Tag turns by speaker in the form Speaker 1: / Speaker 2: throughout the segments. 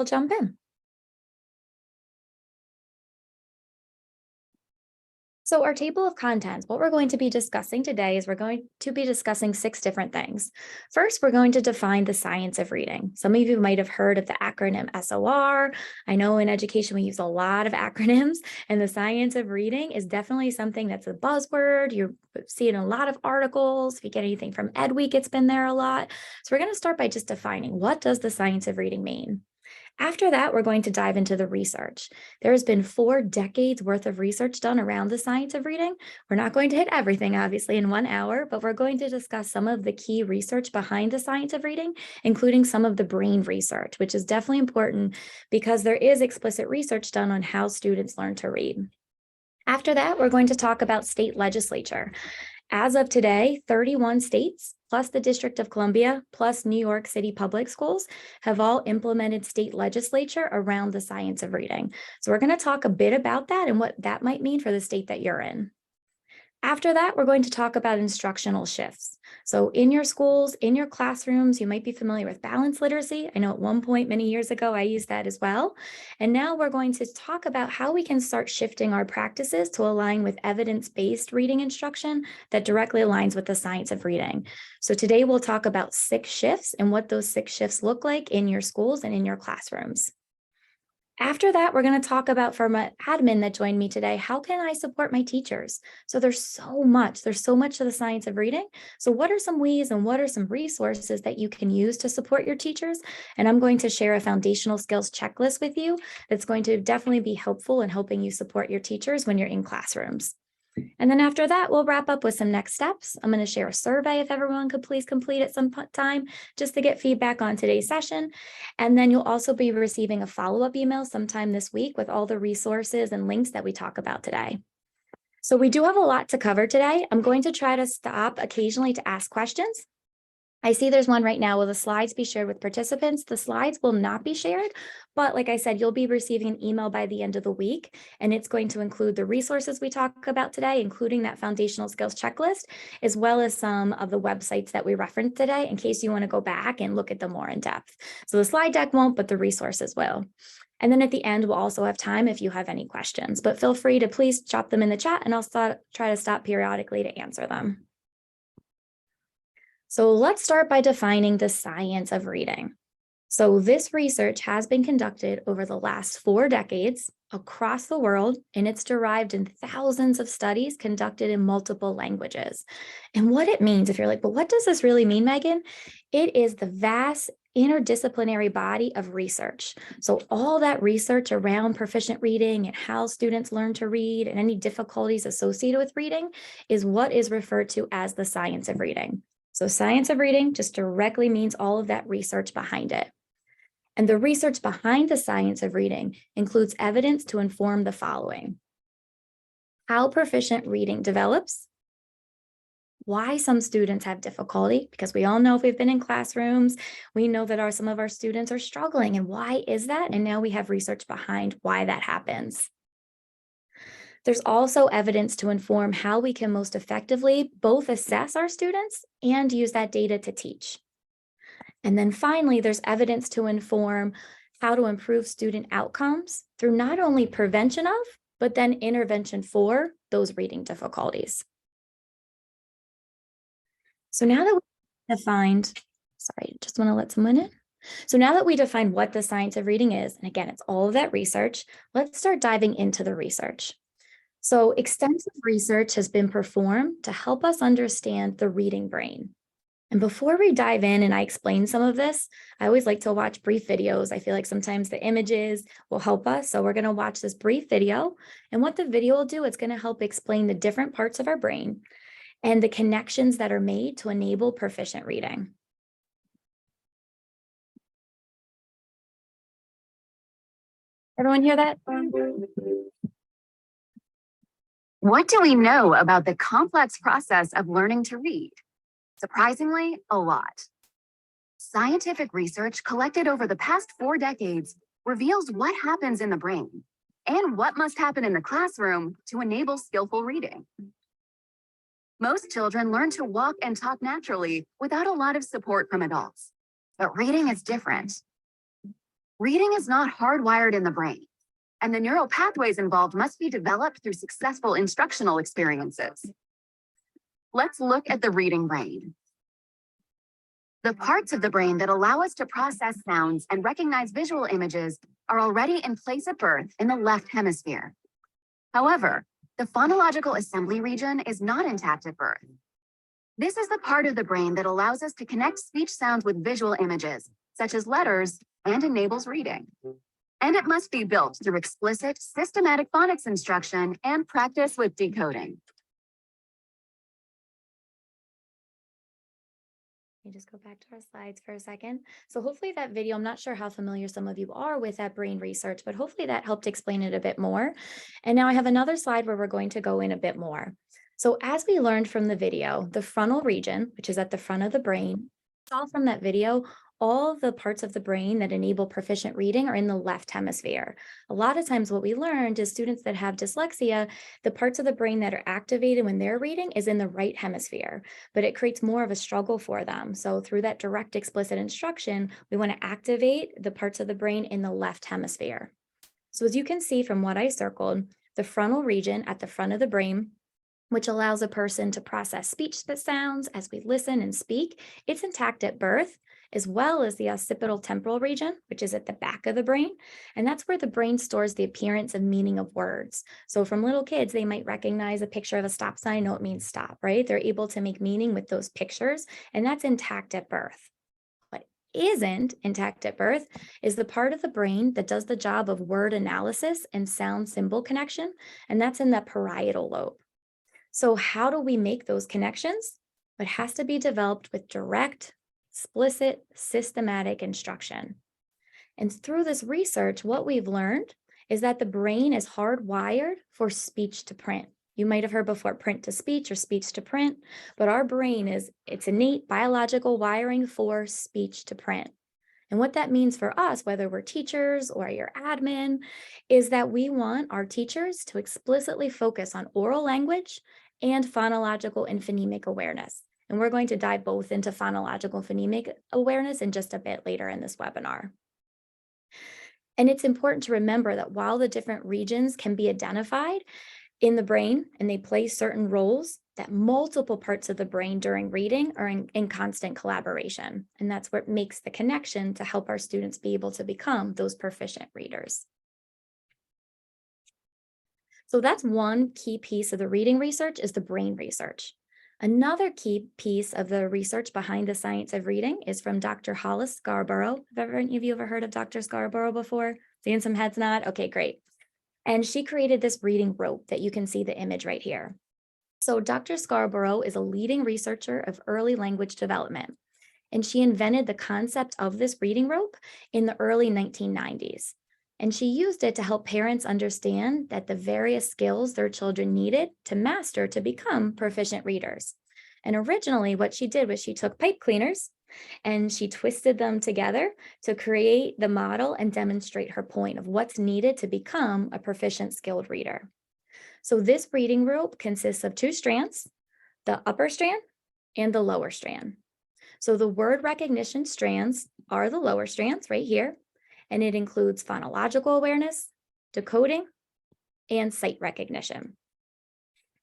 Speaker 1: we'll jump in. So our table of contents, what we're going to be discussing today is we're going to be discussing 6 different things. First, we're going to define the science of reading. Some of you might have heard of the acronym SOR. I know in education we use a lot of acronyms, and the science of reading is definitely something that's a buzzword. You see it in a lot of articles. If you get anything from Ed Week, it's been there a lot. So we're going to start by just defining, what does the science of reading mean? After that, we're going to dive into the research. There has been 4 decades worth of research done around the science of reading. We're not going to hit everything, obviously, in 1 hour, but we're going to discuss some of the key research behind the science of reading, including some of the brain research, which is definitely important because there is explicit research done on how students learn to read. After that, we're going to talk about state legislature. As of today, 31 states, plus the District of Columbia, plus New York City Public Schools, have all implemented state legislature around the science of reading. So we're going to talk a bit about that and what that might mean for the state that you're in. After that, we're going to talk about instructional shifts. So in your schools, in your classrooms, you might be familiar with balanced literacy. I know at one point many years ago, I used that as well. And now we're going to talk about how we can start shifting our practices to align with evidence-based reading instruction that directly aligns with the science of reading. So today we'll talk about 6 shifts and what those 6 shifts look like in your schools and in your classrooms. After that, we're going to talk about, from an admin that joined me today, how can I support my teachers? So there's so much to the science of reading. So what are some ways and what are some resources that you can use to support your teachers? And I'm going to share a foundational skills checklist with you that's going to definitely be helpful in helping you support your teachers when you're in classrooms. And then after that, we'll wrap up with some next steps. I'm going to share a survey if everyone could please complete at some time just to get feedback on today's session. And then you'll also be receiving a follow-up email sometime this week with all the resources and links that we talk about today. So we do have a lot to cover today. I'm going to try to stop occasionally to ask questions. I see there's one right now. Will the slides be shared with participants? The slides will not be shared, but like I said, you'll be receiving an email by the end of the week, and it's going to include the resources we talk about today, including that foundational skills checklist, as well as some of the websites that we referenced today, in case you want to go back and look at them more in depth. So the slide deck won't, but the resources will. And then at the end, we'll also have time if you have any questions, but feel free to please drop them in the chat, and I'll try to stop periodically to answer them. So let's start by defining the science of reading. So this research has been conducted over the last 4 decades across the world, and it's derived in thousands of studies conducted in multiple languages. And what it means, if you're like, but what does this really mean, Megan? It is the vast interdisciplinary body of research. So all that research around proficient reading and how students learn to read and any difficulties associated with reading is what is referred to as the science of reading. So science of reading just directly means all of that research behind it. And the research behind the science of reading includes evidence to inform the following: how proficient reading develops, why some students have difficulty, because we all know if we've been in classrooms, we know that some of our students are struggling. And why is that? And now we have research behind why that happens. There's also evidence to inform how we can most effectively both assess our students and use that data to teach. And then finally, there's evidence to inform how to improve student outcomes through not only prevention of, but then intervention for those reading difficulties. So now that we defined, just want to let someone in. So now that we defined what the science of reading is, and again, it's all of that research, let's start diving into the research. So extensive research has been performed to help us understand the reading brain. And before we dive in and I explain some of this, I always like to watch brief videos. I feel like sometimes the images will help us. So we're going to watch this brief video. And what the video will do, it's going to help explain the different parts of our brain and the connections that are made to enable proficient reading. Everyone hear that?
Speaker 2: What do we know about the complex process of learning to read? Surprisingly, a lot. Scientific research collected over the past 4 decades reveals what happens in the brain and what must happen in the classroom to enable skillful reading. Most children learn to walk and talk naturally without a lot of support from adults, but reading is different. Reading is not hardwired in the brain, and the neural pathways involved must be developed through successful instructional experiences. Let's look at the reading brain. The parts of the brain that allow us to process sounds and recognize visual images are already in place at birth in the left hemisphere. However, the phonological assembly region is not intact at birth. This is the part of the brain that allows us to connect speech sounds with visual images, such as letters, and enables reading. And it must be built through explicit, systematic phonics instruction and practice with decoding.
Speaker 1: Let me just go back to our slides for a second. So hopefully that video, I'm not sure how familiar some of you are with that brain research, but hopefully that helped explain it a bit more. And now I have another slide where we're going to go in a bit more. So as we learned from the video, the frontal region, which is at the front of the brain, saw from that video, all the parts of the brain that enable proficient reading are in the left hemisphere. A lot of times what we learned is students that have dyslexia, the parts of the brain that are activated when they're reading is in the right hemisphere, but it creates more of a struggle for them. So through that direct explicit instruction, we want to activate the parts of the brain in the left hemisphere. So as you can see from what I circled, the frontal region at the front of the brain, which allows a person to process speech sounds as we listen and speak, it's intact at birth, as well as the occipital temporal region, which is at the back of the brain. And that's where the brain stores the appearance and meaning of words. So from little kids, they might recognize a picture of a stop sign, know it means stop, right? They're able to make meaning with those pictures, and that's intact at birth. What isn't intact at birth is the part of the brain that does the job of word analysis and sound symbol connection, and that's in the parietal lobe. So how do we make those connections? It has to be developed with direct, explicit, systematic instruction. And through this research, what we've learned is that the brain is hardwired for speech to print. You might have heard before print to speech or speech to print, but our brain it's innate biological wiring for speech to print. And what that means for us, whether we're teachers or your admin, is that we want our teachers to explicitly focus on oral language and phonological and phonemic awareness. And we're going to dive both into phonological and phonemic awareness in just a bit later in this webinar. And it's important to remember that while the different regions can be identified in the brain and they play certain roles, that multiple parts of the brain during reading are in constant collaboration. And that's what makes the connection to help our students be able to become those proficient readers. So that's one key piece of the reading research is the brain research. Another key piece of the research behind the science of reading is from Dr. Hollis Scarborough. Have any of you ever heard of Dr. Scarborough before? Seeing some heads nod? Okay, great. And she created this reading rope that you can see the image right here. So Dr. Scarborough is a leading researcher of early language development, and she invented the concept of this reading rope in the early 1990s. And she used it to help parents understand that the various skills their children needed to master to become proficient readers. And originally what she did was she took pipe cleaners and she twisted them together to create the model and demonstrate her point of what's needed to become a proficient skilled reader. So this reading rope consists of two strands, the upper strand and the lower strand. So the word recognition strands are the lower strands right here, and it includes phonological awareness, decoding, and sight recognition.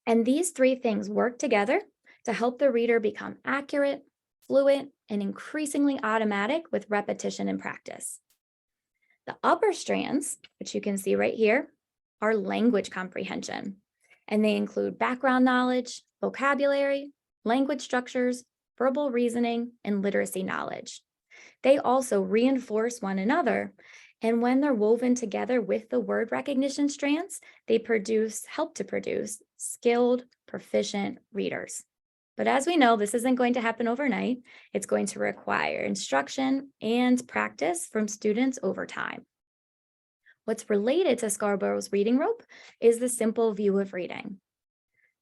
Speaker 1: And these three things work together to help the reader become accurate, fluent, and increasingly automatic with repetition and practice. The upper strands, which you can see right here, are language comprehension, and they include background knowledge, vocabulary, language structures, verbal reasoning, and literacy knowledge. They also reinforce one another, and when they're woven together with the word recognition strands, they help to produce skilled, proficient readers. But as we know, this isn't going to happen overnight. It's going to require instruction and practice from students over time. What's related to Scarborough's reading rope is the simple view of reading.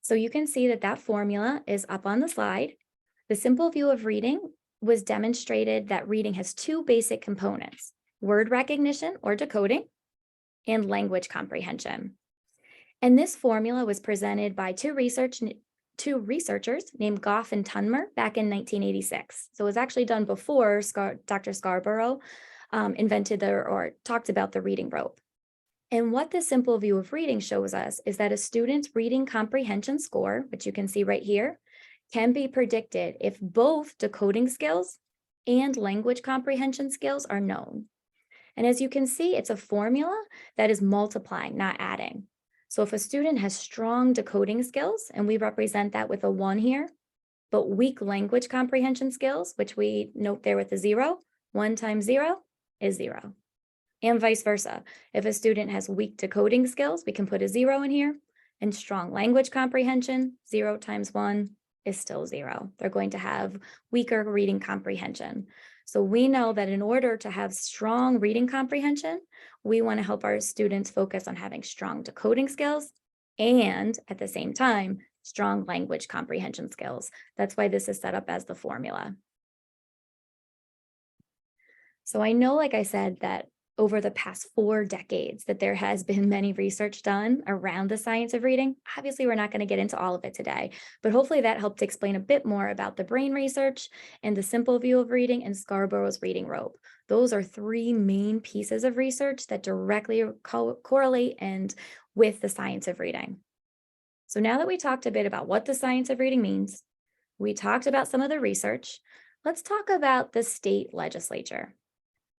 Speaker 1: So you can see that formula is up on the slide. The simple view of reading was demonstrated that reading has two basic components: word recognition or decoding and language comprehension. And this formula was presented by two researchers named Goff and Tunmer back in 1986. So it was actually done before Dr. Scarborough invented or talked about the reading rope. And what this simple view of reading shows us is that a student's reading comprehension score, which you can see right here, can be predicted if both decoding skills and language comprehension skills are known. And as you can see, it's a formula that is multiplying, not adding. So if a student has strong decoding skills, and we represent that with a 1 here, but weak language comprehension skills, which we note there with a 0, 1 times 0 is 0. And vice versa. If a student has weak decoding skills, we can put a 0 in here, and strong language comprehension, 0 times 1 is still 0. They're going to have weaker reading comprehension. So we know that in order to have strong reading comprehension, we want to help our students focus on having strong decoding skills and at the same time, strong language comprehension skills. That's why this is set up as the formula. So I know, like I said, that over the past 4 decades that there has been many research done around the science of reading. Obviously, we're not going to get into all of it today, but hopefully that helped explain a bit more about the brain research and the simple view of reading and Scarborough's reading rope. Those are 3 main pieces of research that directly correlate and with the science of reading. So now that we talked a bit about what the science of reading means, we talked about some of the research, let's talk about the state legislature.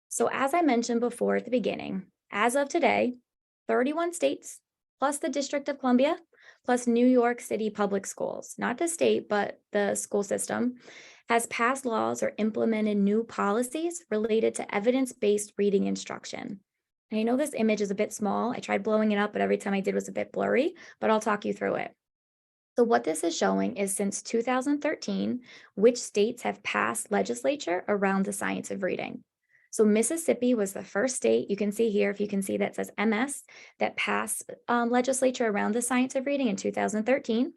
Speaker 1: So as I mentioned before at the beginning, as of today, 31 states, plus the District of Columbia, plus New York City Public Schools, not the state, but the school system, has passed laws or implemented new policies related to evidence-based reading instruction. And I know this image is a bit small. I tried blowing it up, but every time I did was a bit blurry, but I'll talk you through it. So what this is showing is since 2013, which states have passed legislature around the science of reading. So Mississippi was the first state, you can see here, if you can see that says MS, that passed legislature around the science of reading in 2013.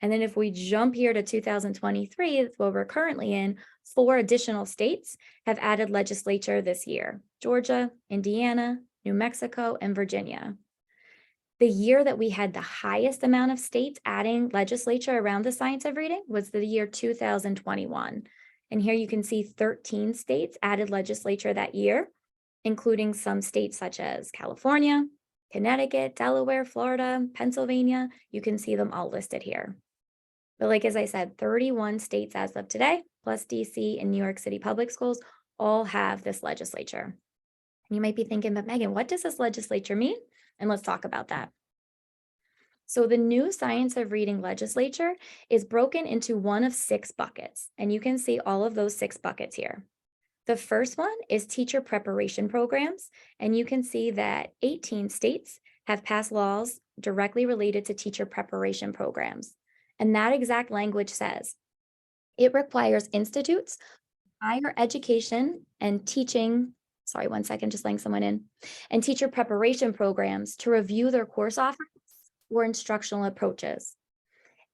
Speaker 1: And then if we jump here to 2023, where we're currently in, 4 additional states have added legislature this year: Georgia, Indiana, New Mexico, and Virginia. The year that we had the highest amount of states adding legislature around the science of reading was the year 2021. And here you can see 13 states added legislature that year, including some states such as California, Connecticut, Delaware, Florida, Pennsylvania. You can see them all listed here. But like, as I said, 31 states as of today, plus DC and New York City public schools, all have this legislature. And you might be thinking, but Megan, what does this legislature mean? And let's talk about that. So the new science of reading legislature is broken into one of 6 buckets, and you can see all of those 6 buckets here. The first one is teacher preparation programs, and you can see that 18 states have passed laws directly related to teacher preparation programs. And that exact language says, it requires institutes, higher education and teaching, sorry, one second, just letting someone in, and teacher preparation programs to review their course offerings or instructional approaches.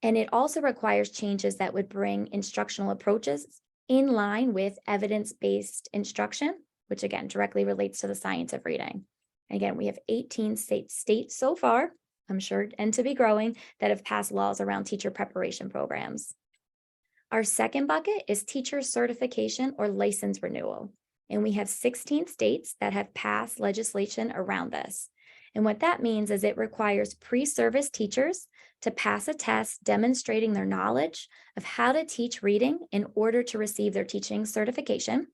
Speaker 1: And it also requires changes that would bring instructional approaches in line with evidence-based instruction, which again, directly relates to the science of reading. Again, we have 18 states so far, I'm sure, and to be growing, that have passed laws around teacher preparation programs. Our second bucket is teacher certification or license renewal. And we have 16 states that have passed legislation around this. And what that means is it requires pre-service teachers to pass a test demonstrating their knowledge of how to teach reading in order to receive their teaching certification,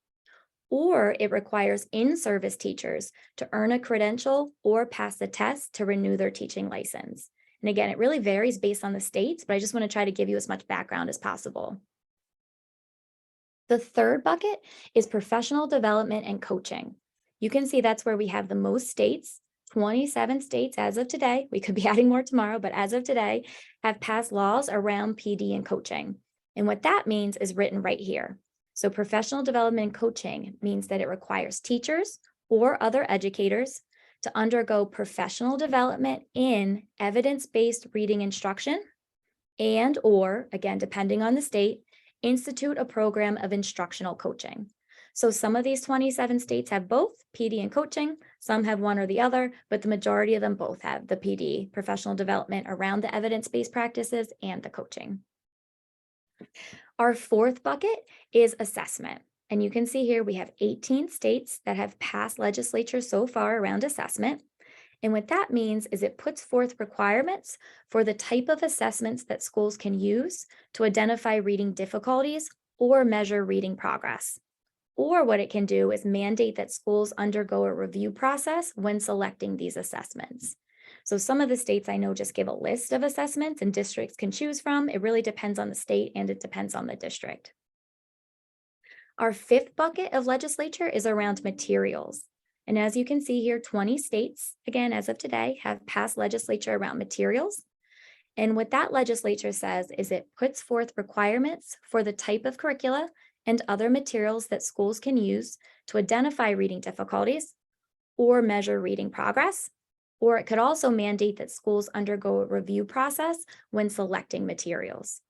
Speaker 1: or it requires in-service teachers to earn a credential or pass the test to renew their teaching license. And again, it really varies based on the states, but I just want to try to give you as much background as possible. The third bucket is professional development and coaching. You can see that's where we have the most states. 27 states as of today, we could be adding more tomorrow, but as of today, have passed laws around PD and coaching. And what that means is written right here. So professional development and coaching means that it requires teachers or other educators to undergo professional development in evidence-based reading instruction and, or, again, depending on the state, institute a program of instructional coaching. So some of these 27 states have both PD and coaching, some have one or the other, but the majority of them both have the PD, professional development around the evidence-based practices, and the coaching. Our fourth bucket is assessment. And you can see here we have 18 states that have passed legislature so far around assessment. And what that means is it puts forth requirements for the type of assessments that schools can use to identify reading difficulties or measure reading progress. Or what it can do is mandate that schools undergo a review process when selecting these assessments. So some of the states I know just give a list of assessments and districts can choose from. It really depends on the state and it depends on the district. Our fifth bucket of legislature is around materials. And as you can see here, 20 states, again, as of today, have passed legislature around materials. And what that legislature says is it puts forth requirements for the type of curricula and other materials that schools can use to identify reading difficulties or measure reading progress. Or it could also mandate that schools undergo a review process when selecting materials.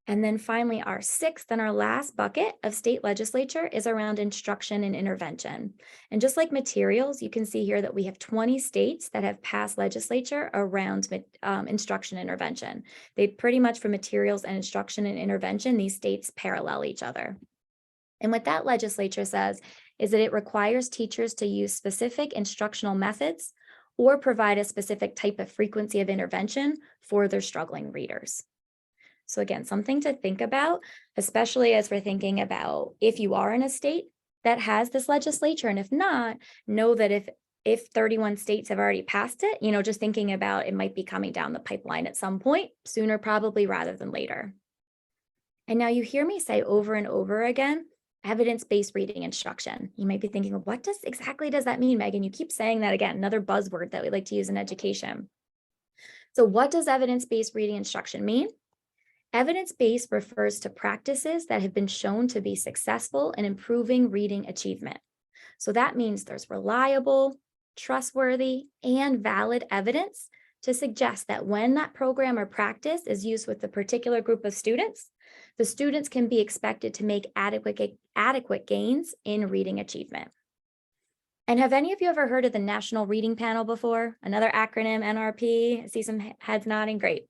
Speaker 1: And then finally, our sixth and our last bucket of state legislature is around instruction and intervention. And just like materials, you can see here that we have 20 states that have passed legislature around instruction and intervention. They pretty much for materials and instruction and intervention, these states parallel each other. And what that legislature says is that it requires teachers to use specific instructional methods or provide a specific type of frequency of intervention for their struggling readers. So again, something to think about, especially as we're thinking about if you are in a state that has this legislature, and if not, know that if 31 states have already passed it, just thinking about it might be coming down the pipeline at some point, sooner probably rather than later. And now you hear me say over and over again, evidence-based reading instruction. You might be thinking, well, what exactly does that mean, Megan? You keep saying that again, another buzzword that we like to use in education. So what does evidence-based reading instruction mean? Evidence-based refers to practices that have been shown to be successful in improving reading achievement. So that means there's reliable, trustworthy, and valid evidence to suggest that when that program or practice is used with a particular group of students, the students can be expected to make adequate gains in reading achievement. And have any of you ever heard of the National Reading Panel before? Another acronym, NRP. I see some heads nodding. Great.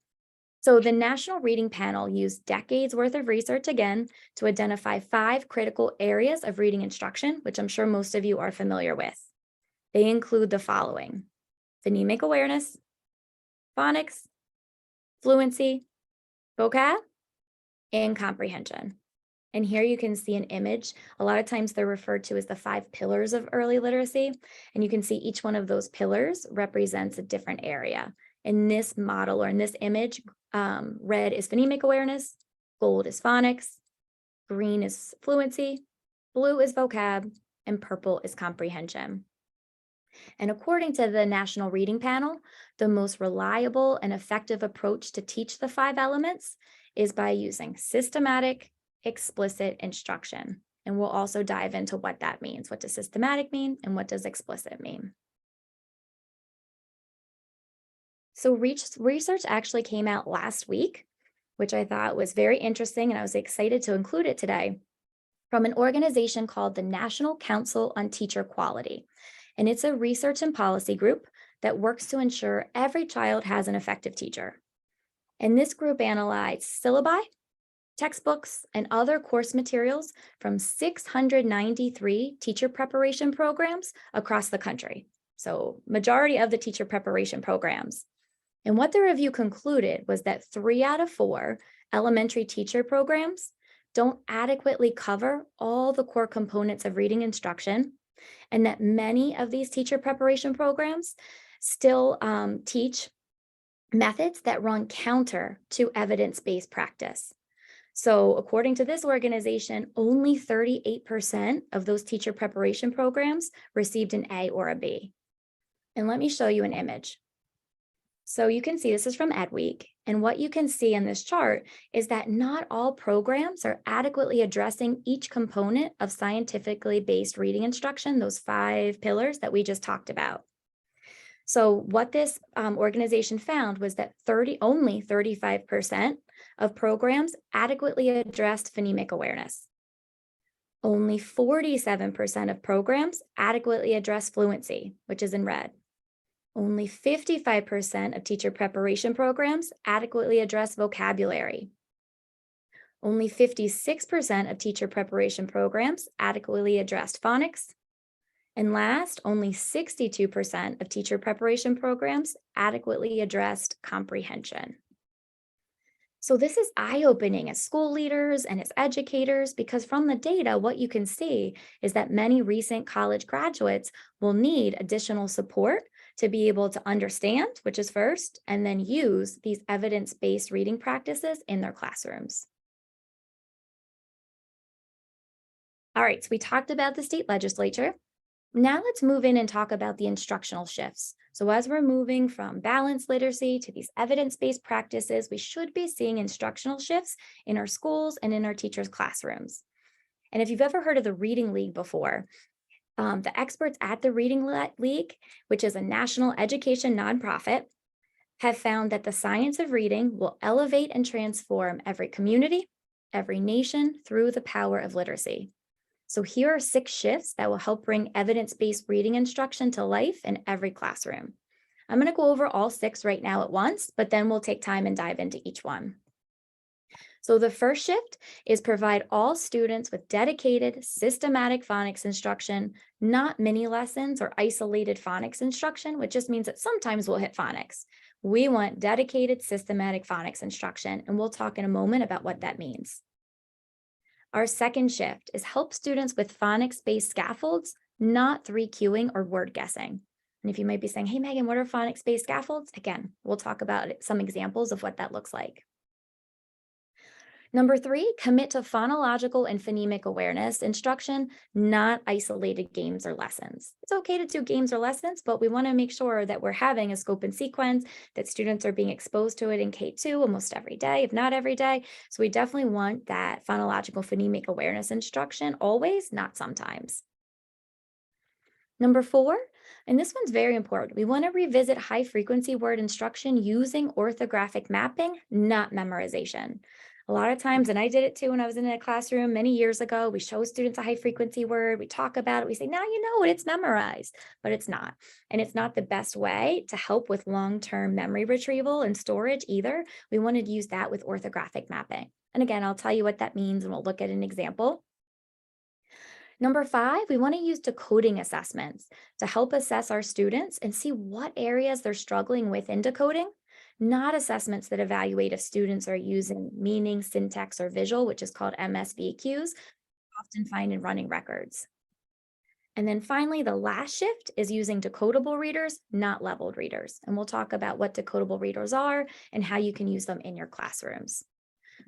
Speaker 1: So the National Reading Panel used decades worth of research again to identify 5 critical areas of reading instruction, which I'm sure most of you are familiar with. They include the following: phonemic awareness, phonics, fluency, vocab, and comprehension. And here you can see an image. A lot of times they're referred to as the 5 pillars of early literacy. And you can see each one of those pillars represents a different area. In this model or in this image, red is phonemic awareness, gold is phonics, green is fluency, blue is vocab, and purple is comprehension. And according to the National Reading Panel, the most reliable and effective approach to teach the 5 elements is by using systematic, explicit instruction. And we'll also dive into what that means. What does systematic mean and what does explicit mean? So research actually came out last week, which I thought was very interesting, and I was excited to include it today, from an organization called the National Council on Teacher Quality. And it's a research and policy group that works to ensure every child has an effective teacher. And this group analyzed syllabi, textbooks, and other course materials from 693 teacher preparation programs across the country. So majority of the teacher preparation programs. And what the review concluded was that 3 out of 4 elementary teacher programs don't adequately cover all the core components of reading instruction, and that many of these teacher preparation programs still teach methods that run counter to evidence-based practice. So according to this organization, only 38% of those teacher preparation programs received an A or a B. And let me show you an image. So you can see this is from EdWeek, and what you can see in this chart is that not all programs are adequately addressing each component of scientifically based reading instruction, those 5 pillars that we just talked about. So what this organization found was that only 35% of programs adequately addressed phonemic awareness. Only 47% of programs adequately address fluency, which is in red. Only 55% of teacher preparation programs adequately address vocabulary. Only 56% of teacher preparation programs adequately addressed phonics. And last, only 62% of teacher preparation programs adequately addressed comprehension. So this is eye-opening as school leaders and as educators, because from the data, what you can see is that many recent college graduates will need additional support to be able to understand, which is first, and then use these evidence-based reading practices in their classrooms. All right, so we talked about the state legislature. Now let's move in and talk about the instructional shifts. So as we're moving from balanced literacy to these evidence-based practices, we should be seeing instructional shifts in our schools and in our teachers' classrooms. And if you've ever heard of the Reading League before, the experts at the Reading League, which is a national education nonprofit, have found that the science of reading will elevate and transform every community, every nation through the power of literacy. So here are 6 shifts that will help bring evidence-based reading instruction to life in every classroom. I'm going to go over all 6 right now at once, but then we'll take time and dive into each one. So the first shift is provide all students with dedicated, systematic phonics instruction, not mini lessons or isolated phonics instruction, which just means that sometimes we'll hit phonics. We want dedicated, systematic phonics instruction, and we'll talk in a moment about what that means. Our second shift is help students with phonics-based scaffolds, not 3Qing or word guessing. And if you might be saying, hey, Megan, what are phonics-based scaffolds? Again, we'll talk about some examples of what that looks like. Number 3, commit to phonological and phonemic awareness instruction, not isolated games or lessons. It's okay to do games or lessons, but we want to make sure that we're having a scope and sequence, that students are being exposed to it in K2 almost every day, if not every day. So we definitely want that phonological phonemic awareness instruction always, not sometimes. Number 4, and this one's very important. We want to revisit high frequency word instruction using orthographic mapping, not memorization. A lot of times, and I did it too when I was in a classroom many years ago, we show students a high frequency word, we talk about it, we say, now you know it, it's memorized, but it's not. And it's not the best way to help with long-term memory retrieval and storage either. We wanted to use that with orthographic mapping. And again, I'll tell you what that means and we'll look at an example. Number 5, we want to use decoding assessments to help assess our students and see what areas they're struggling with in decoding, not assessments that evaluate if students are using meaning, syntax, or visual, which is called MSVQs, often find in running records. And then finally, the last shift is using decodable readers, not leveled readers. And we'll talk about what decodable readers are and how you can use them in your classrooms.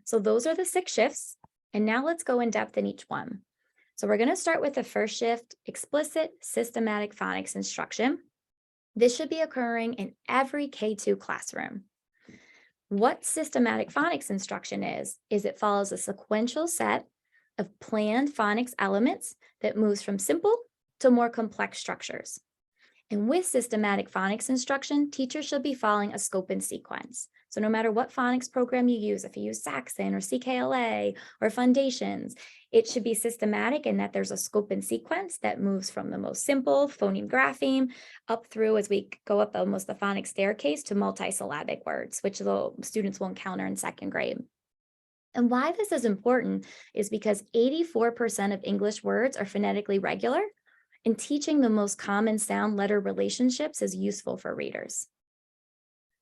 Speaker 1: So those are the 6 shifts. And now let's go in depth in each one. So we're going to start with the first shift, explicit systematic phonics instruction. This should be occurring in every K2 classroom. What systematic phonics instruction is it follows a sequential set of planned phonics elements that moves from simple to more complex structures. And with systematic phonics instruction, teachers should be following a scope and sequence. So no matter what phonics program you use, if you use Saxon or CKLA or Foundations, it should be systematic in that there's a scope and sequence that moves from the most simple phoneme grapheme up through as we go up almost the phonics staircase to multisyllabic words, which the students will encounter in 2nd grade. And why this is important is because 84% of English words are phonetically regular, and teaching the most common sound letter relationships is useful for readers.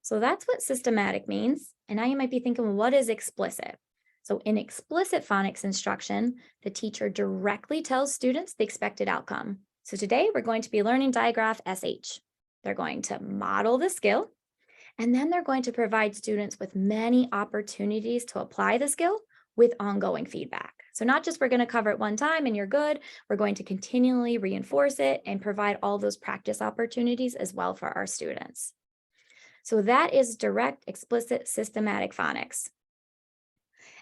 Speaker 1: So that's what systematic means. And now you might be thinking, well, what is explicit? So in explicit phonics instruction, the teacher directly tells students the expected outcome. So today we're going to be learning digraph SH. They're going to model the skill, and then they're going to provide students with many opportunities to apply the skill with ongoing feedback. So not just we're going to cover it one time and you're good, we're going to continually reinforce it and provide all those practice opportunities as well for our students. So that is direct, explicit, systematic phonics.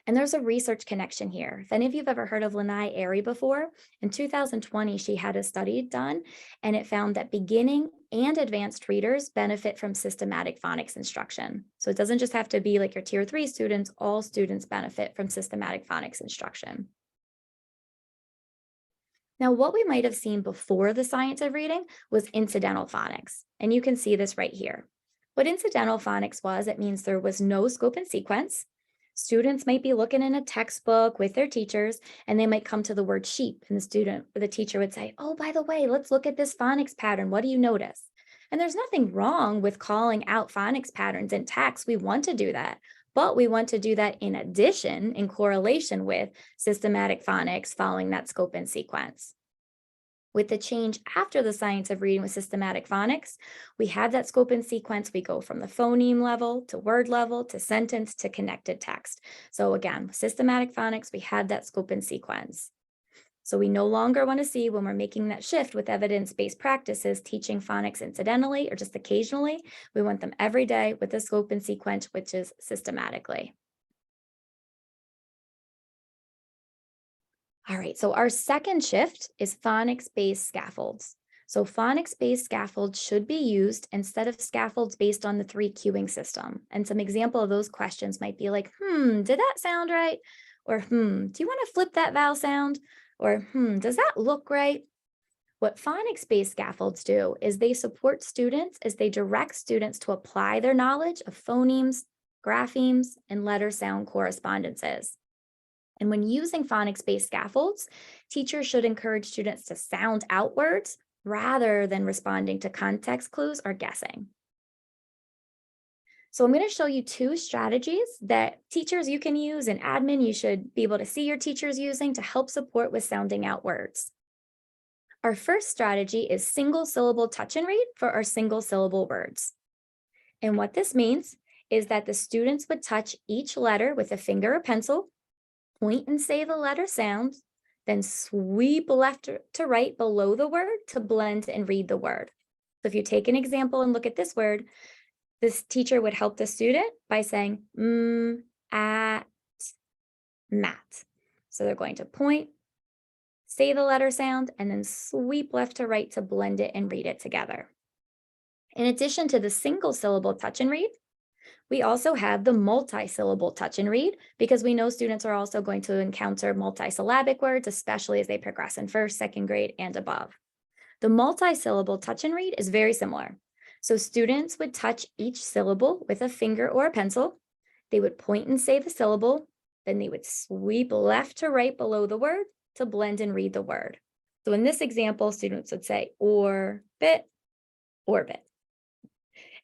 Speaker 1: And there's a research connection here. If any of you have ever heard of Lanai Airy before, in 2020, she had a study done, and it found that beginning and advanced readers benefit from systematic phonics instruction. So it doesn't just have to be like your tier 3 students, all students benefit from systematic phonics instruction. Now, what we might have seen before the science of reading was incidental phonics, and you can see this right here. What incidental phonics was, it means there was no scope and sequence. Students might be looking in a textbook with their teachers, and they might come to the word sheep, and the student or the teacher would say, "Oh, by the way, let's look at this phonics pattern. What do you notice?" And there's nothing wrong with calling out phonics patterns in text. We want to do that, but we want to do that in addition, in correlation with systematic phonics following that scope and sequence. With the change after the science of reading with systematic phonics, we have that scope and sequence. We go from the phoneme level to word level to sentence to connected text. So again, systematic phonics, we have that scope and sequence. So we no longer want to see when we're making that shift with evidence-based practices, teaching phonics incidentally or just occasionally. We want them every day with the scope and sequence, which is systematically. All right, so our second shift is phonics-based scaffolds. So phonics-based scaffolds should be used instead of scaffolds based on the 3 cueing system. And some example of those questions might be like, did that sound right? Or, do you want to flip that vowel sound? Or, does that look right? What phonics-based scaffolds do is they support students as they direct students to apply their knowledge of phonemes, graphemes, and letter sound correspondences. And when using phonics-based scaffolds, teachers should encourage students to sound out words rather than responding to context clues or guessing. So I'm going to show you 2 strategies that teachers you can use and admin you should be able to see your teachers using to help support with sounding out words. Our first strategy is single syllable touch and read for our single syllable words. And what this means is that the students would touch each letter with a finger or pencil, point and say the letter sound, then sweep left to right below the word to blend and read the word. So if you take an example and look at this word, this teacher would help the student by saying, at, mat. So they're going to point, say the letter sound, and then sweep left to right to blend it and read it together. In addition to the single syllable touch and read, we also have the multi-syllable touch and read because we know students are also going to encounter multisyllabic words, especially as they progress in first, second grade, and above. The multi-syllable touch and read is very similar. So students would touch each syllable with a finger or a pencil. They would point and say the syllable, then they would sweep left to right below the word to blend and read the word. So in this example, students would say orbit, orbit.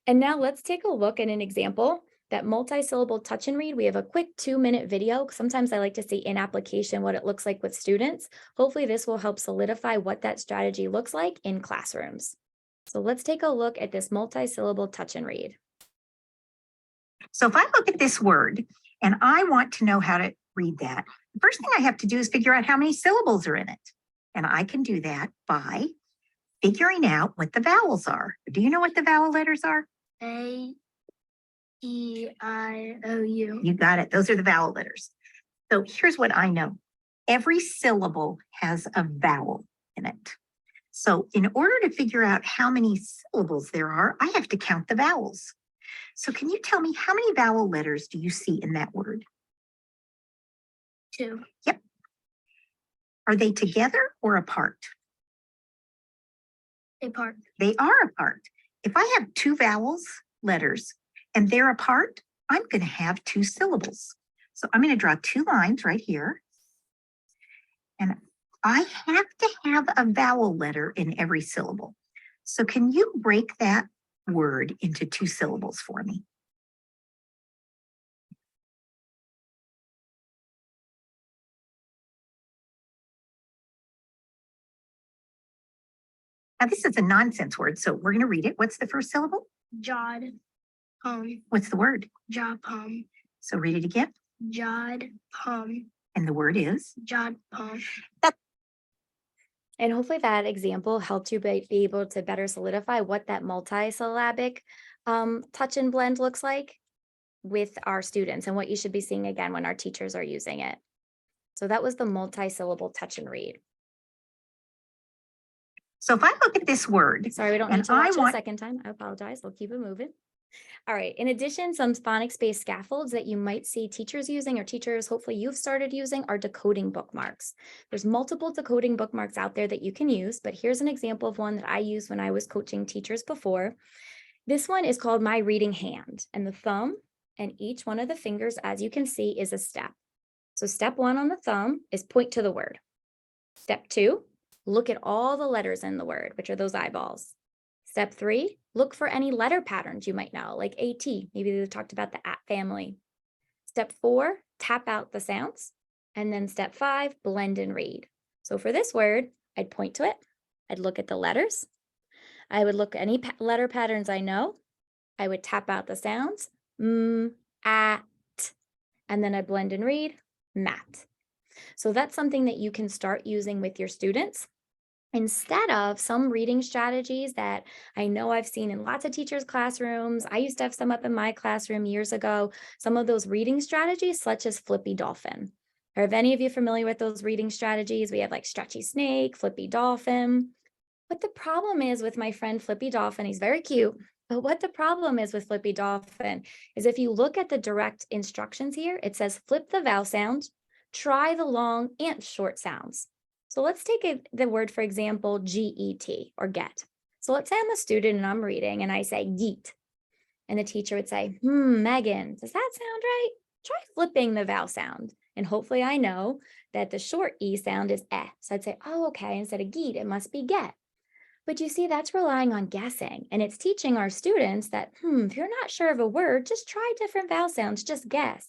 Speaker 1: And now let's take a look at an example, that multi-syllable touch and read. We have a quick 2-minute video. Sometimes I like to see in application what it looks like with students. Hopefully this will help solidify what that strategy looks like in classrooms. So let's take a look at this multi-syllable touch and read.
Speaker 3: So if I look at this word and I want to know how to read that, the first thing I have to do is figure out how many syllables are in it. And I can do that by figuring out what the vowels are. Do you know what the vowel letters are?
Speaker 4: A, E, I, O, U.
Speaker 3: You got it. Those are the vowel letters. So here's what I know. Every syllable has a vowel in it. So in order to figure out how many syllables there are, I have to count the vowels. So can you tell me how many vowel letters do you see in that word?
Speaker 4: 2.
Speaker 3: Yep. Are they together or apart?
Speaker 4: Apart.
Speaker 3: They are apart. If I have 2 vowels letters and they're apart, I'm going to have 2 syllables. So I'm going to draw 2 lines right here. And I have to have a vowel letter in every syllable. So can you break that word into 2 syllables for me? Now this is a nonsense word, so we're going to read it. What's the first syllable?
Speaker 4: Jod,
Speaker 3: What's the word?
Speaker 4: Jod,
Speaker 3: So read it again.
Speaker 4: Jod,
Speaker 3: And the word is?
Speaker 4: Jod,
Speaker 1: And hopefully that example helped you be able to better solidify what that multisyllabic touch and blend looks like with our students and what you should be seeing again when our teachers are using it. So that was the multi-syllable touch and read.
Speaker 3: So if I look at this word,
Speaker 1: Sorry, we don't
Speaker 3: and
Speaker 1: need to watch it
Speaker 3: I
Speaker 1: a second time. I apologize. We'll keep it moving. All right. In addition, some phonics-based scaffolds that you might see teachers using or teachers hopefully you've started using are decoding bookmarks. There's multiple decoding bookmarks out there that you can use, but here's an example of one that I used when I was coaching teachers before. This one is called My Reading Hand, and the thumb and each one of the fingers, as you can see, is a step. So step 1 on the thumb is point to the word. Step 2, look at all the letters in the word, which are those eyeballs. Step 3, look for any letter patterns you might know, like AT. Maybe they talked about the at family. Step 4, tap out the sounds. And then step 5, blend and read. So for this word, I'd point to it. I'd look at the letters. I would look at any letter patterns I know. I would tap out the sounds, at, and then I'd blend and read, mat. So that's something that you can start using with your students instead of some reading strategies that I know I've seen in lots of teachers' classrooms. I used to have some up in my classroom years ago, some of those reading strategies, such as Flippy Dolphin. Are any of you familiar with those reading strategies? We have like Stretchy Snake, Flippy Dolphin. What the problem is with my friend Flippy Dolphin, he's very cute, but what the problem is with Flippy Dolphin is if you look at the direct instructions here, it says flip the vowel sound, try the long and short sounds. So let's take the word, for example, G-E-T or get. So let's say I'm a student and I'm reading and I say geet. And the teacher would say, Megan, does that sound right? Try flipping the vowel sound. And hopefully I know that the short E sound is eh. So I'd say, oh, okay, instead of geet, it must be get. But you see, that's relying on guessing. And it's teaching our students that, if you're not sure of a word, just try different vowel sounds, just guess.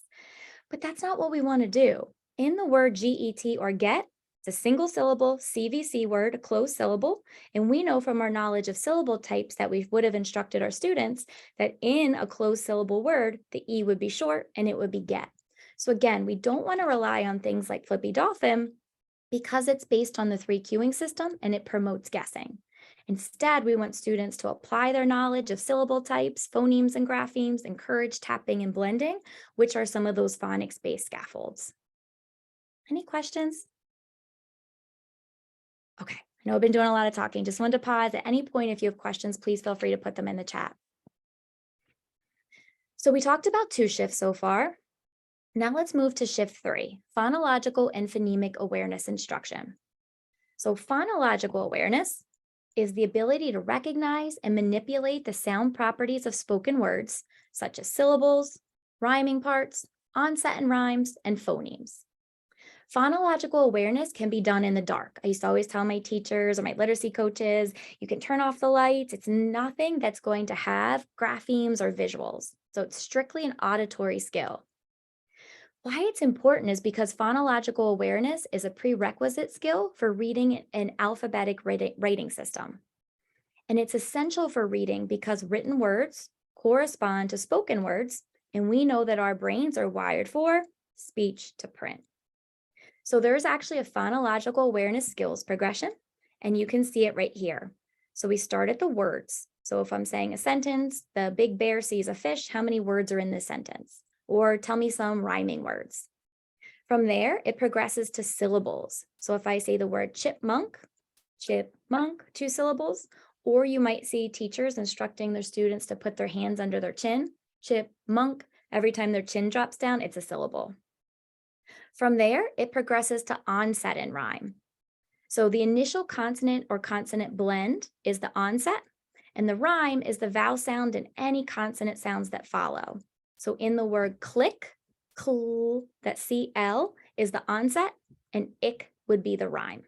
Speaker 1: But that's not what we want to do. In the word G-E-T or get, it's a single syllable CVC word, a closed syllable. And we know from our knowledge of syllable types that we would have instructed our students that in a closed syllable word, the E would be short and it would be get. So again, we don't want to rely on things like Flippy Dolphin because it's based on the 3 cueing system and it promotes guessing. Instead, we want students to apply their knowledge of syllable types, phonemes and graphemes, encourage tapping and blending, which are some of those phonics-based scaffolds. Any questions? Okay, I know I've been doing a lot of talking. Just wanted to pause at any point. If you have questions, please feel free to put them in the chat. So we talked about 2 shifts so far. Now let's move to shift 3, phonological and phonemic awareness instruction. So phonological awareness is the ability to recognize and manipulate the sound properties of spoken words, such as syllables, rhyming parts, onset and rhymes, and phonemes. Phonological awareness can be done in the dark. I used to always tell my teachers or my literacy coaches, you can turn off the lights. It's nothing that's going to have graphemes or visuals. So it's strictly an auditory skill. Why it's important is because phonological awareness is a prerequisite skill for reading an alphabetic writing system. And it's essential for reading because written words correspond to spoken words, and we know that our brains are wired for speech to print. So there's actually a phonological awareness skills progression, and you can see it right here. So we start at the words. So if I'm saying a sentence, the big bear sees a fish, how many words are in this sentence? Or tell me some rhyming words. From there, it progresses to syllables. So if I say the word chipmunk, 2 syllables, or you might see teachers instructing their students to put their hands under their chin, chipmunk, every time their chin drops down, it's a syllable. From there, it progresses to onset and rhyme. So the initial consonant or consonant blend is the onset, and the rhyme is the vowel sound and any consonant sounds that follow. So in the word click, cl, that CL is the onset, and ick would be the rhyme.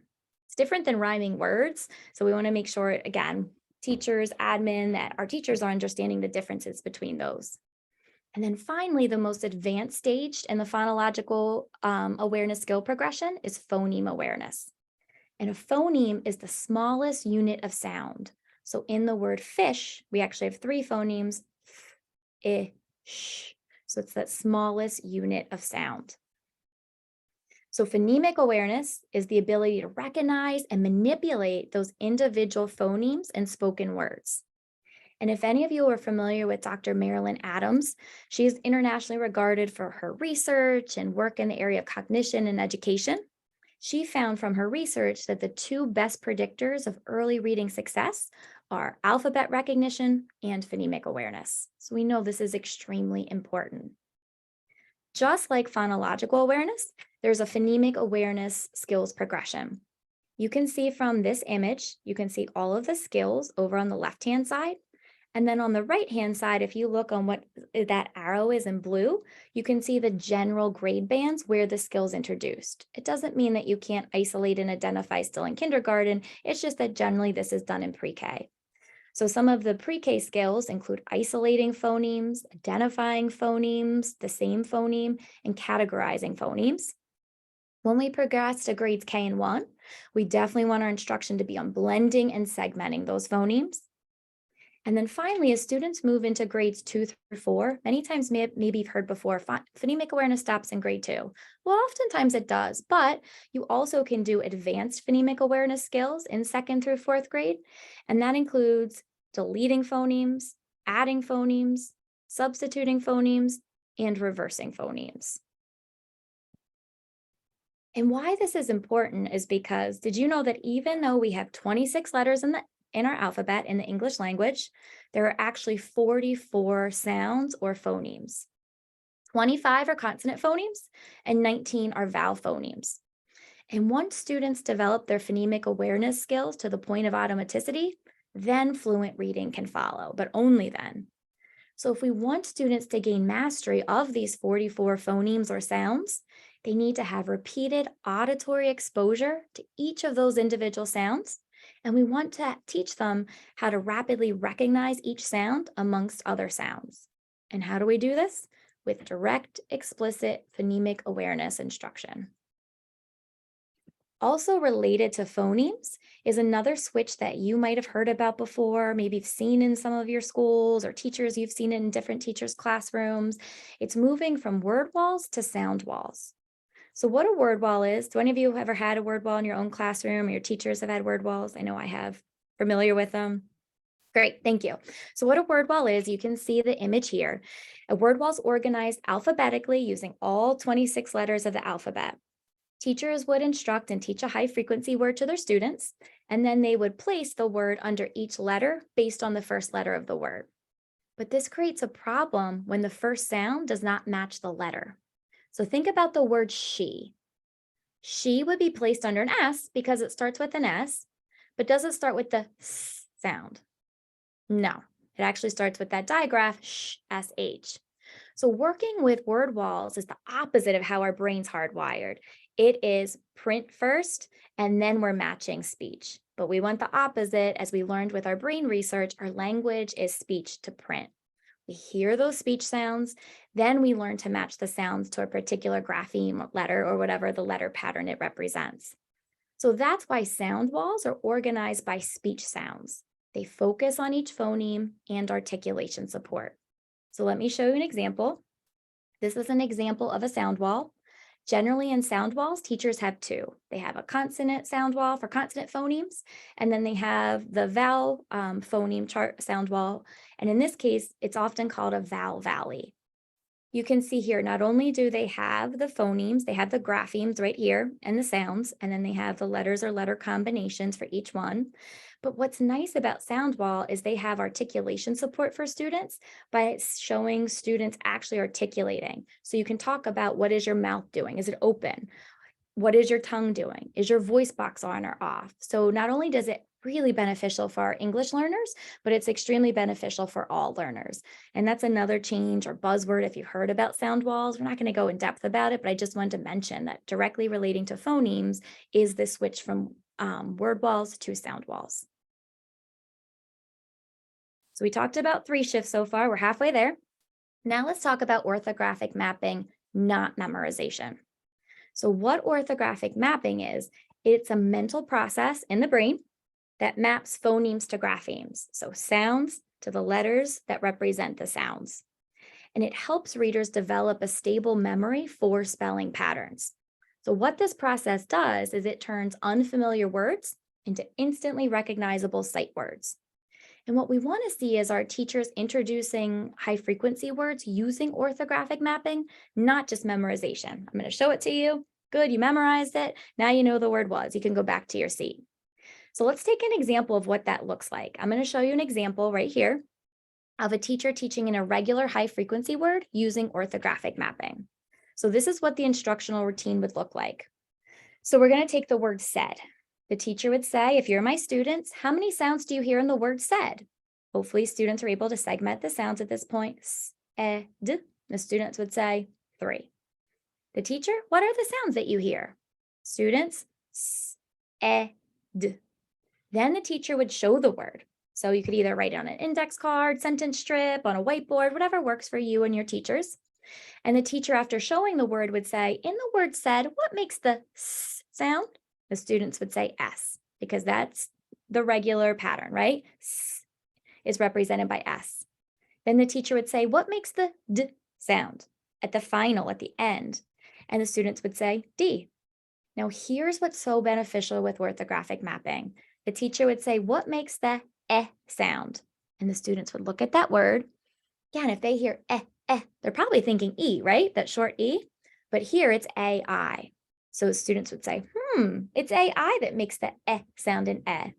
Speaker 1: It's different than rhyming words. So we want to make sure, again, teachers, admin, that our teachers are understanding the differences between those. And then finally, the most advanced stage in the phonological awareness skill progression is phoneme awareness. And a phoneme is the smallest unit of sound. So in the word fish, we actually have 3 phonemes, f, I, sh. So it's that smallest unit of sound. So phonemic awareness is the ability to recognize and manipulate those individual phonemes in spoken words. And if any of you are familiar with Dr. Marilyn Adams, she is internationally regarded for her research and work in the area of cognition and education. She found from her research that the 2 best predictors of early reading success are alphabet recognition and phonemic awareness. So we know this is extremely important. Just like phonological awareness, there's a phonemic awareness skills progression. You can see from this image, you can see all of the skills over on the left-hand side. And then on the right-hand side, if you look on what that arrow is in blue, you can see the general grade bands where the skill's introduced. It doesn't mean that you can't isolate and identify still in kindergarten. It's just that generally this is done in pre-K. So some of the pre-K skills include isolating phonemes, identifying phonemes, the same phoneme, and categorizing phonemes. When we progress to grades K and 1, we definitely want our instruction to be on blending and segmenting those phonemes. And then finally, as students move into grades 2 through 4, many times maybe you've heard before, phonemic awareness stops in grade 2. Well, oftentimes it does, but you also can do advanced phonemic awareness skills in 2nd through 4th grade. And that includes deleting phonemes, adding phonemes, substituting phonemes, and reversing phonemes. And why this is important is because, did you know that even though we have 26 letters in our alphabet in the English language, there are actually 44 sounds or phonemes. 25 are consonant phonemes and 19 are vowel phonemes. And once students develop their phonemic awareness skills to the point of automaticity, then fluent reading can follow, but only then. So if we want students to gain mastery of these 44 phonemes or sounds, they need to have repeated auditory exposure to each of those individual sounds. And we want to teach them how to rapidly recognize each sound amongst other sounds. And how do we do this? With direct, explicit phonemic awareness instruction. Also related to phonemes is another switch that you might have heard about before, maybe you've seen in some of your schools or teachers, you've seen it in different teachers' classrooms. It's moving from word walls to sound walls. So what a word wall is, do any of you ever had a word wall in your own classroom, or your teachers have had word walls? I know I have. Familiar with them? Great, thank you. So what a word wall is, you can see the image here. A word wall is organized alphabetically using all 26 letters of the alphabet. Teachers would instruct and teach a high frequency word to their students, and then they would place the word under each letter based on the first letter of the word. But this creates a problem when the first sound does not match the letter. So think about the word she. She would be placed under an S because it starts with an S, but does it start with the S sound? No, it actually starts with that digraph, sh, sh. So working with word walls is the opposite of how our brain's hardwired. It is print first, and then we're matching speech. But we want the opposite. As we learned with our brain research, our language is speech to print. We hear those speech sounds, then we learn to match the sounds to a particular grapheme letter or whatever the letter pattern it represents. So that's why sound walls are organized by speech sounds. They focus on each phoneme and articulation support. So let me show you an example. This is an example of a sound wall. Generally in sound walls, teachers have two. They have a consonant sound wall for consonant phonemes, and then they have the vowel phoneme chart sound wall. And in this case, it's often called a vowel valley. You can see here, not only do they have the phonemes, they have the graphemes right here and the sounds, and then they have the letters or letter combinations for each one. But what's nice about Soundwall is they have articulation support for students by showing students actually articulating. So you can talk about, what is your mouth doing? Is it open? What is your tongue doing? Is your voice box on or off? So not only does it really beneficial for our English learners, but it's extremely beneficial for all learners. And that's another change or buzzword if you've heard about sound walls. We're not going to go in depth about it, but I just wanted to mention that directly relating to phonemes is the switch from word walls to sound walls. So we talked about 3 shifts so far. We're halfway there. Now let's talk about orthographic mapping, not memorization. So what orthographic mapping is, it's a mental process in the brain that maps phonemes to graphemes, so sounds to the letters that represent the sounds. And it helps readers develop a stable memory for spelling patterns. So what this process does is it turns unfamiliar words into instantly recognizable sight words. And what we want to see is our teachers introducing high frequency words using orthographic mapping, not just memorization. I'm going to show it to you. Good, you memorized it. Now you know the word was. You can go back to your seat. So let's take an example of what that looks like. I'm going to show you an example right here of a teacher teaching an irregular high frequency word using orthographic mapping. So this is what the instructional routine would look like. So we're going to take the word said. The teacher would say, if you're my students, how many sounds do you hear in the word said? Hopefully students are able to segment the sounds at this point. S, e, d. The students would say 3. The teacher, what are the sounds that you hear? Students, s, e, d. Then the teacher would show the word. So you could either write it on an index card, sentence strip, on a whiteboard, whatever works for you and your teachers. And the teacher, after showing the word, would say, in the word said, what makes the s sound? The students would say S, because that's the regular pattern, right? S is represented by S. Then the teacher would say, what makes the D sound at the final, at the end? And the students would say D. Now, here's what's so beneficial with orthographic mapping. The teacher would say, what makes the eh sound? And the students would look at that word. Again, if they hear they're probably thinking E, right? That short E. But here it's AI. So the students would say, it's AI that makes the sound in eh.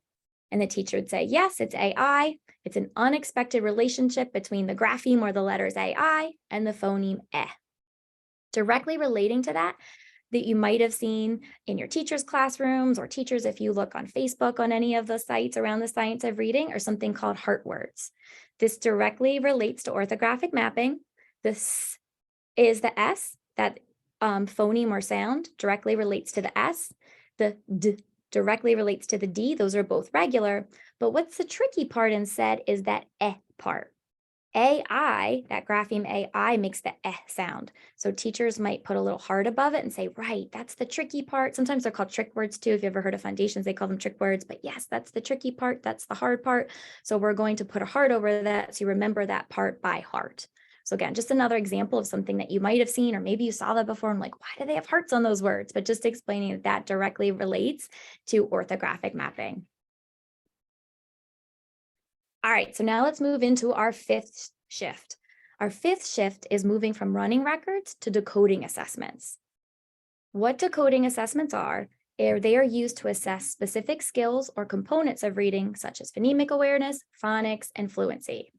Speaker 1: And the teacher would say, yes, it's AI. It's an unexpected relationship between the grapheme or the letters AI and the phoneme eh. Directly relating to that you might have seen in your teachers' classrooms, or teachers, if you look on Facebook on any of the sites around the science of reading, are something called heart words. This directly relates to orthographic mapping. This is the S, that phoneme or sound directly relates to the S. The D directly relates to the D. Those are both regular. But what's the tricky part instead is that eh part. AI, that grapheme AI, makes the eh sound. So teachers might put a little heart above it and say, right, that's the tricky part. Sometimes they're called trick words too. If you've ever heard of foundations, they call them trick words. But yes, that's the tricky part. That's the hard part. So we're going to put a heart over that so you remember that part by heart. So again, just another example of something that you might have seen, or maybe you saw that before and like, why do they have hearts on those words? But just explaining that that directly relates to orthographic mapping. All right, so now let's move into our 5th shift. Our 5th shift is moving from running records to decoding assessments. What decoding assessments are they are used to assess specific skills or components of reading, such as phonemic awareness, phonics, and fluency.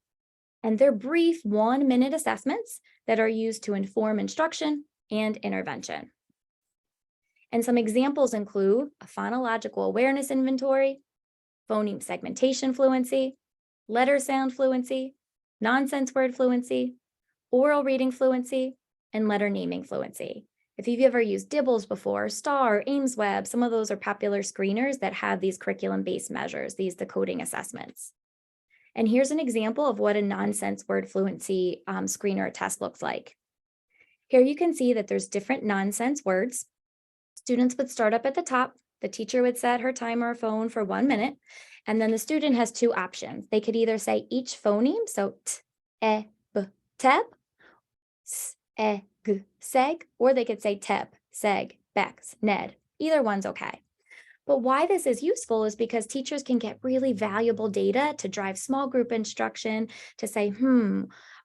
Speaker 1: And they're brief 1-minute assessments that are used to inform instruction and intervention. And some examples include a phonological awareness inventory, phoneme segmentation fluency, letter sound fluency, nonsense word fluency, oral reading fluency, and letter naming fluency. If you've ever used Dibbles before, STAR, AimsWeb, some of those are popular screeners that have these curriculum-based measures, these decoding assessments. And here's an example of what a nonsense word fluency screener test looks like. Here you can see that there's different nonsense words. Students would start up at the top. The teacher would set her timer or phone for 1 minute. And then the student has 2 options. They could either say each phoneme, so t, e, b, teb, s, e, g, seg, or they could say teb, seg, bex, ned. Either one's okay. But why this is useful is because teachers can get really valuable data to drive small group instruction, to say,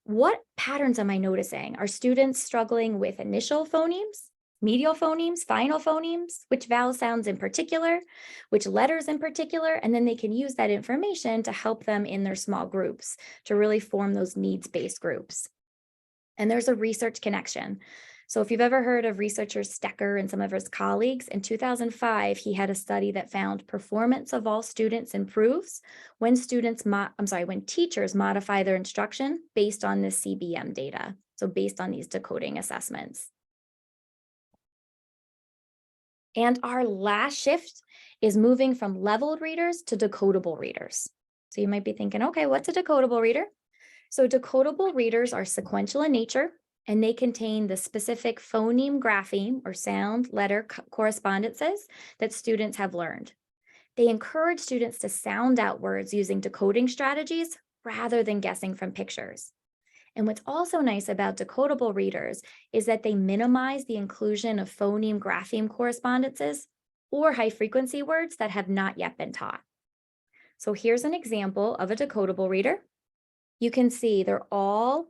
Speaker 1: what patterns am I noticing? Are students struggling with initial phonemes, medial phonemes, final phonemes, which vowel sounds in particular, which letters in particular, and then they can use that information to help them in their small groups to really form those needs-based groups. And there's a research connection. So if you've ever heard of researcher Stecker and some of his colleagues, in 2005, he had a study that found performance of all students improves when when teachers modify their instruction based on this CBM data. So based on these decoding assessments. And our last shift is moving from leveled readers to decodable readers. So you might be thinking, okay, what's a decodable reader? So decodable readers are sequential in nature, and they contain the specific phoneme grapheme or sound letter correspondences that students have learned. They encourage students to sound out words using decoding strategies rather than guessing from pictures. And what's also nice about decodable readers is that they minimize the inclusion of phoneme grapheme correspondences or high frequency words that have not yet been taught. So here's an example of a decodable reader. You can see they're all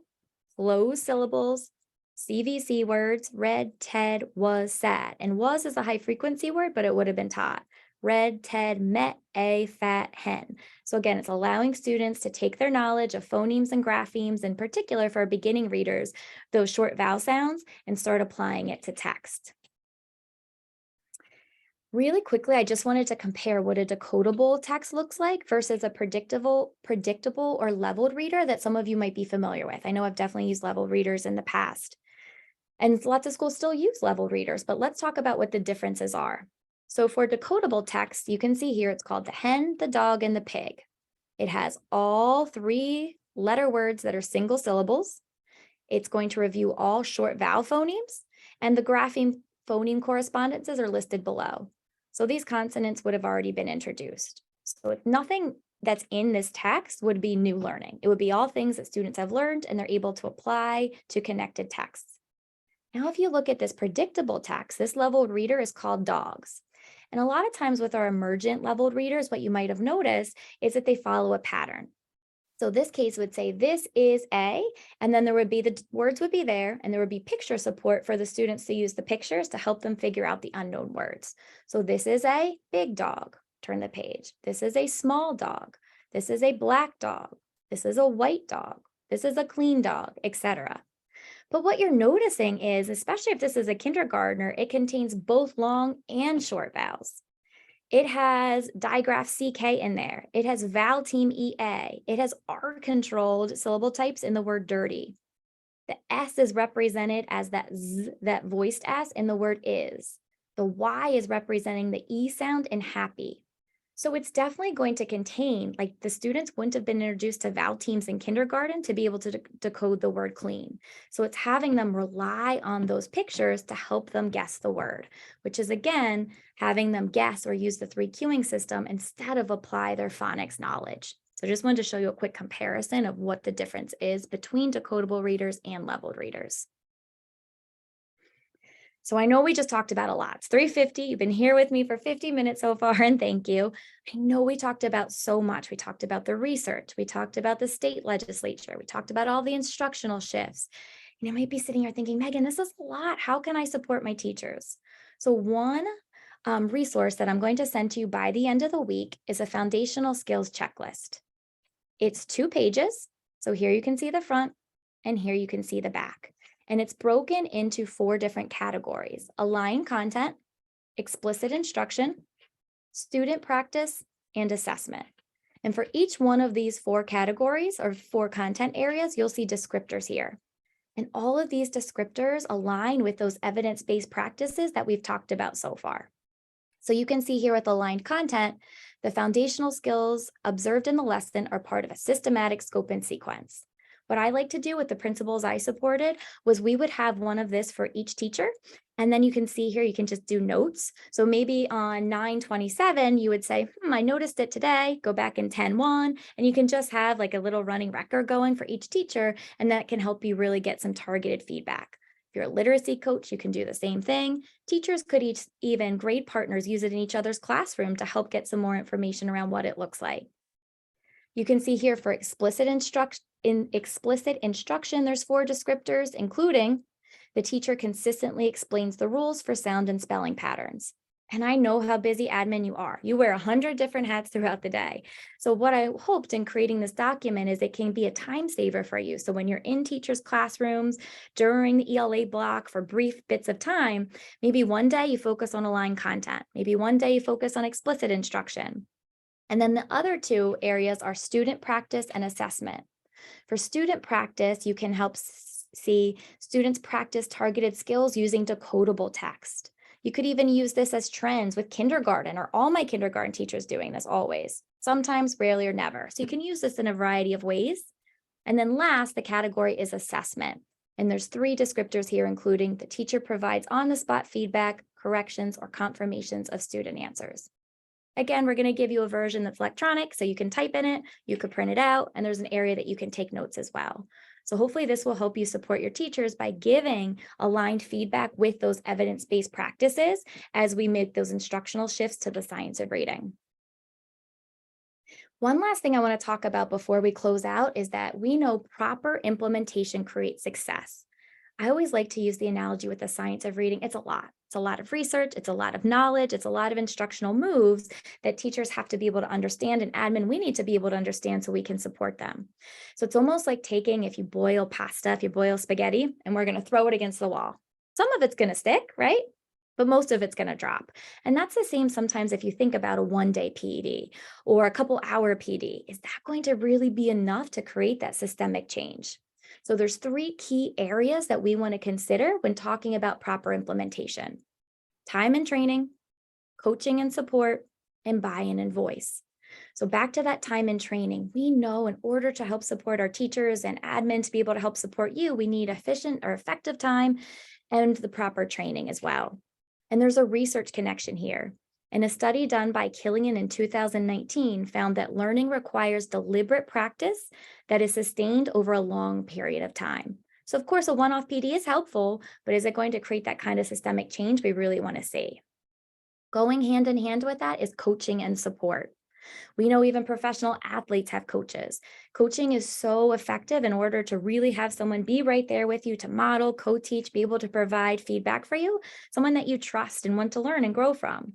Speaker 1: closed syllables, CVC words, read, ted, was, sat. And was is a high frequency word, but it would have been taught. Read, ted, met, a, fat, hen. So again, it's allowing students to take their knowledge of phonemes and graphemes, in particular for beginning readers, those short vowel sounds, and start applying it to text. Really quickly, I just wanted to compare what a decodable text looks like versus a predictable or leveled reader that some of you might be familiar with. I know I've definitely used leveled readers in the past, and lots of schools still use leveled readers, but let's talk about what the differences are. So for decodable text, you can see here it's called the hen, the dog, and the pig. It has all 3 letter words that are single syllables. It's going to review all short vowel phonemes, and the grapheme phoneme correspondences are listed below. So these consonants would have already been introduced. So nothing that's in this text would be new learning. It would be all things that students have learned and they're able to apply to connected texts. Now, if you look at this predictable text, this leveled reader is called dogs. And a lot of times with our emergent leveled readers, what you might have noticed is that they follow a pattern. So this case would say, this is a, and then there would be the words would be there, and there would be picture support for the students to use the pictures to help them figure out the unknown words. So this is a big dog, turn the page. This is a small dog. This is a black dog. This is a white dog. This is a clean dog, etc. But what you're noticing is, especially if this is a kindergartner, it contains both long and short vowels. It has digraph CK in there. It has vowel team EA. It has R-controlled syllable types in the word dirty. The S is represented as that Z, that voiced S in the word is. The Y is representing the E sound in happy. So it's definitely going to contain, like the students wouldn't have been introduced to vowel teams in kindergarten to be able to decode the word clean. So it's having them rely on those pictures to help them guess the word, which is again, having them guess or use the 3 cueing system instead of apply their phonics knowledge. So I just wanted to show you a quick comparison of what the difference is between decodable readers and leveled readers. So I know we just talked about a lot. It's 3:50. You've been here with me for 50 minutes so far, and thank you. I know we talked about so much. We talked about the research. We talked about the state legislature. We talked about all the instructional shifts. And you might be sitting here thinking, Megan, this is a lot. How can I support my teachers? So one resource that I'm going to send to you by the end of the week is a foundational skills checklist. It's 2 pages. So here you can see the front and here you can see the back. And it's broken into 4 different categories: aligned content, explicit instruction, student practice, and assessment. And for each one of these 4 categories or 4 content areas, you'll see descriptors here. And all of these descriptors align with those evidence-based practices that we've talked about so far. So you can see here with aligned content, the foundational skills observed in the lesson are part of a systematic scope and sequence. What I like to do with the principals I supported was we would have one of this for each teacher. And then you can see here, you can just do notes. So maybe on 9/27, you would say, I noticed it today, go back in 10/1, and you can just have like a little running record going for each teacher, and that can help you really get some targeted feedback. If you're a literacy coach, you can do the same thing. Teachers could even grade partners use it in each other's classroom to help get some more information around what it looks like. You can see here for explicit instruction, there's 4 descriptors, including the teacher consistently explains the rules for sound and spelling patterns. And I know how busy admin you are. You wear 100 different hats throughout the day. So what I hoped in creating this document is it can be a time saver for you. So when you're in teachers' classrooms during the ELA block for brief bits of time, maybe one day you focus on aligned content. Maybe one day you focus on explicit instruction. And then the other 2 areas are student practice and assessment. For student practice, you can help see students practice targeted skills using decodable text. You could even use this as trends with kindergarten, or all my kindergarten teachers doing this always, sometimes, rarely, or never. So you can use this in a variety of ways. And then last, the category is assessment. And there's 3 descriptors here, including the teacher provides on-the-spot feedback, corrections, or confirmations of student answers. Again, we're going to give you a version that's electronic, so you can type in it, you could print it out, and there's an area that you can take notes as well. So hopefully this will help you support your teachers by giving aligned feedback with those evidence-based practices as we make those instructional shifts to the science of reading. One last thing I want to talk about before we close out is that we know proper implementation creates success. I always like to use the analogy with the science of reading. It's a lot. It's a lot of research. It's a lot of knowledge. It's a lot of instructional moves that teachers have to be able to understand, and admin, we need to be able to understand so we can support them. So it's almost like taking, if you boil pasta, if you boil spaghetti, and we're going to throw it against the wall. Some of it's going to stick, right? but most of it's going to drop. And that's the same sometimes if you think about a one-day PED or a couple-hour PD. Is that going to really be enough to create that systemic change? So there's 3 key areas that we want to consider when talking about proper implementation: time and training, coaching and support, and buy-in and voice. So back to that time and training, we know in order to help support our teachers and admin to be able to help support you, we need efficient or effective time and the proper training as well. And there's a research connection here. And a study done by Killian in 2019 found that learning requires deliberate practice that is sustained over a long period of time. So of course, a one-off PD is helpful, but is it going to create that kind of systemic change we really want to see? Going hand in hand with that is coaching and support. We know even professional athletes have coaches. Coaching is so effective in order to really have someone be right there with you to model, co-teach, be able to provide feedback for you, someone that you trust and want to learn and grow from.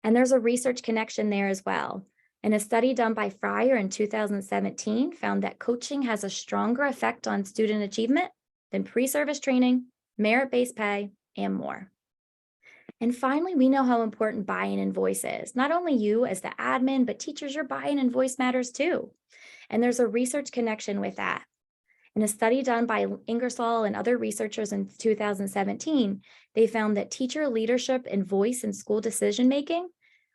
Speaker 1: And there's a research connection there as well. And a study done by Fryer in 2017 found that coaching has a stronger effect on student achievement than pre-service training, merit-based pay, and more. And finally, we know how important buy-in and voice is. Not only you as the admin, but teachers, your buy-in and voice matters too. And there's a research connection with that. In a study done by Ingersoll and other researchers in 2017, they found that teacher leadership and voice in school decision-making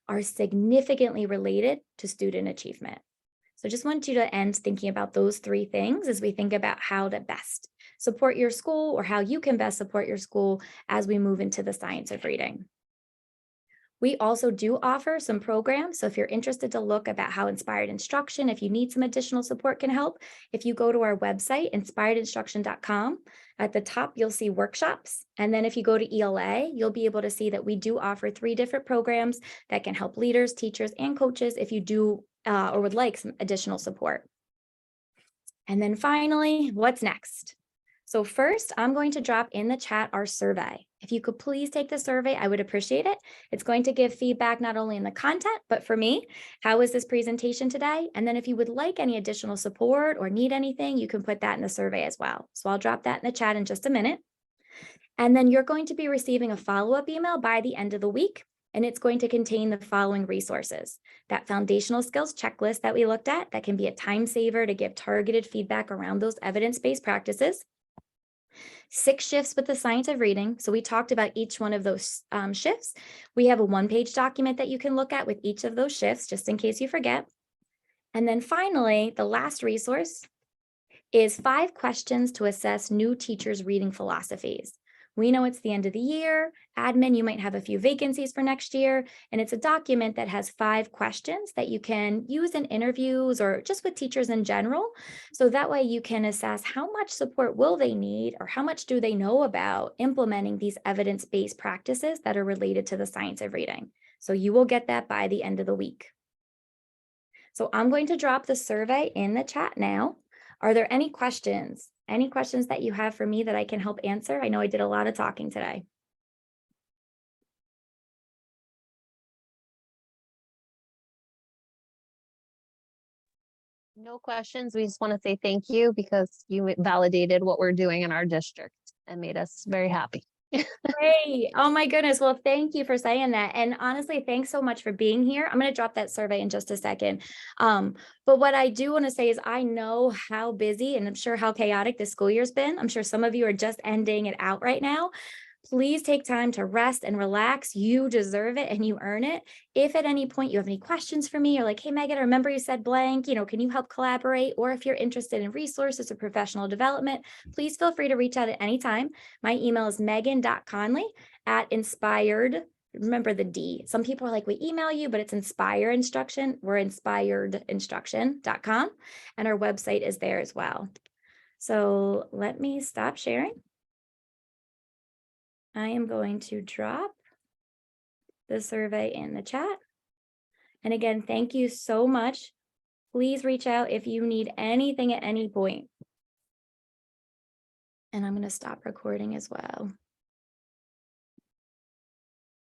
Speaker 1: are significantly related to student achievement. So just want you to end thinking about those 3 things as we think about how to best support your school or how you can best support your school as we move into the science of reading. We also do offer some programs. So if you're interested to look about how Inspired Instruction, if you need some additional support can help, if you go to our website, inspiredinstruction.com, at the top, you'll see workshops. And then if you go to ELA, you'll be able to see that we do offer 3 different programs that can help leaders, teachers, and coaches if you do or would like some additional support. And then finally, what's next? So first, I'm going to drop in the chat our survey. If you could please take the survey, I would appreciate it. It's going to give feedback not only in the content, but for me, how was this presentation today? And then if you would like any additional support or need anything, you can put that in the survey as well. So I'll drop that in the chat in just a minute. And then you're going to be receiving a follow-up email by the end of the week, and it's going to contain the following resources: that foundational skills checklist that we looked at, that can be a time saver to give targeted feedback around those evidence-based practices. 6 shifts with the science of reading. So we talked about each one of those shifts. We have a 1-page document that you can look at with each of those shifts, just in case you forget. And then finally, the last resource is 5 questions to assess new teachers' reading philosophies. We know it's the end of the year. Admin, you might have a few vacancies for next year, and it's a document that has 5 questions that you can use in interviews or just with teachers in general. So that way you can assess how much support will they need or how much do they know about implementing these evidence-based practices that are related to the science of reading. So you will get that by the end of the week. So I'm going to drop the survey in the chat now. Are there any questions? Any questions that you have for me that I can help answer? I know I did a lot of talking today.
Speaker 5: No questions. We just want to say thank you because you validated what we're doing in our district and made us very happy.
Speaker 1: Great. Oh my goodness. Well, thank you for saying that. And honestly, thanks so much for being here. I'm going to drop that survey in just a second. But what I do want to say is I know how busy and I'm sure how chaotic this school year's been. I'm sure some of you are just ending it out right now. Please take time to rest and relax. You deserve it and you earn it. If at any point you have any questions for me or like, hey, Megan, I remember you said blank, can you help collaborate? Or if you're interested in resources or professional development, please feel free to reach out at any time. My email is megan.conley@inspired. Remember the D. Some people are like, we email you, but it's Inspire Instruction. We're inspiredinstruction.com. And our website is there as well. So let me stop sharing. I am going to drop the survey in the chat. And again, thank you so much. Please reach out if you need anything at any point. And I'm going to stop recording as well.